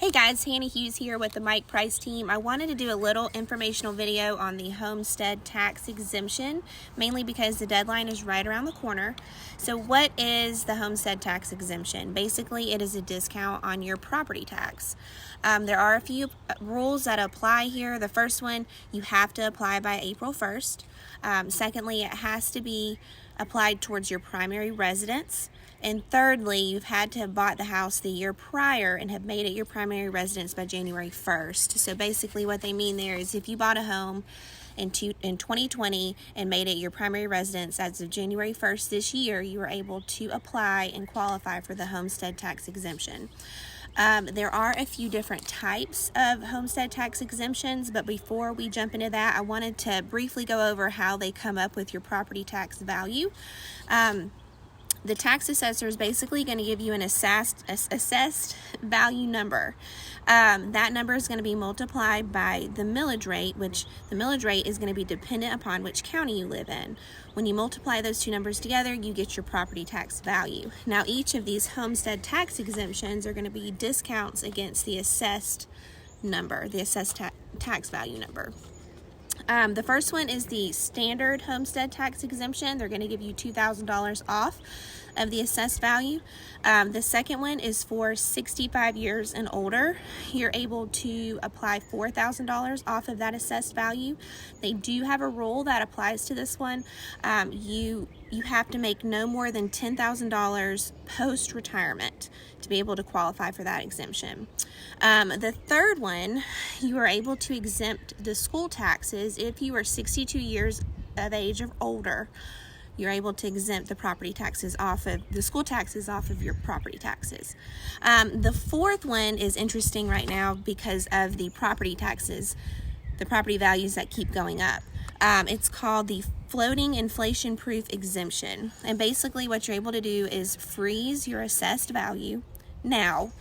Hey guys, Hannah Hughes here with the Mike Price team. I wanted to do a little informational video on the homestead tax exemption, mainly because the deadline is right around the corner. So what is the homestead tax exemption? Basically, it is a discount on your property tax. There are a few rules that apply here. The first one, you have to apply by April 1st. Secondly, it has to be applied towards your primary residence. And thirdly, you've had to have bought the house the year prior and have made it your primary residence by January 1st. So basically what they mean there is if you bought a home in 2020 and made it your primary residence as of January 1st this year, you are able to apply and qualify for the homestead tax exemption. There are a few different types of homestead tax exemptions, but before we jump into that, I wanted to briefly go over how they come up with your property tax value. The tax assessor is basically going to give you an assessed value number. That number is going to be multiplied by the millage rate, which the millage rate is going to be dependent upon which county you live in. When you multiply those two numbers together, you get your property tax value. Now, each of these homestead tax exemptions are going to be discounts against the assessed number, the assessed tax value number. The first one is the standard homestead tax exemption. They're going to give you $2,000 off of the assessed value. The second one is for 65 years and older. You're able to apply $4,000 off of that assessed value. They do have a rule that applies to this one. You have to make no more than $10,000 post-retirement to be able to qualify for that exemption. The third one, you are able to exempt the school taxes if you are 62 years of age or older. You're able to exempt the property taxes off of the school taxes off of your property taxes. The fourth one is interesting right now because of the property taxes, the property values that keep going up. It's called the floating inflation proof exemption. And basically what you're able to do is freeze your assessed value now.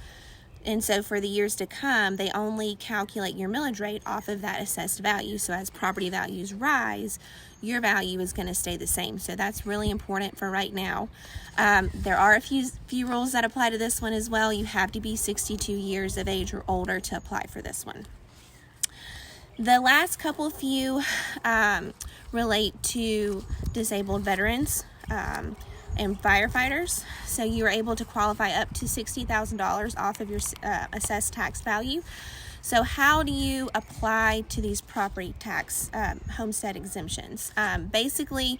And so for the years to come, they only calculate your millage rate off of that assessed value. So as property values rise, your value is going to stay the same. So that's really important for right now. There are a few rules that apply to this one as well. You have to be 62 years of age or older to apply for this one. The last few relate to disabled veterans and firefighters. So you are able to qualify up to $60,000 off of your assessed tax value. So how do you apply to these property tax homestead exemptions? Basically,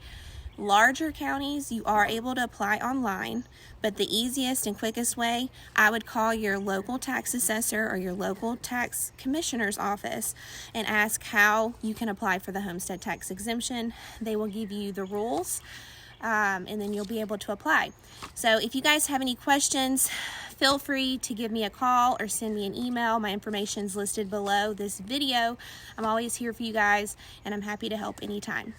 larger counties, you are able to apply online, but the easiest and quickest way, I would call your local tax assessor or your local tax commissioner's office and ask how you can apply for the homestead tax exemption. They will give you the rules. And then you'll be able to apply. So if you guys have any questions, feel free to give me a call or send me an email. My information is listed below this video. I'm always here for you guys, and I'm happy to help anytime.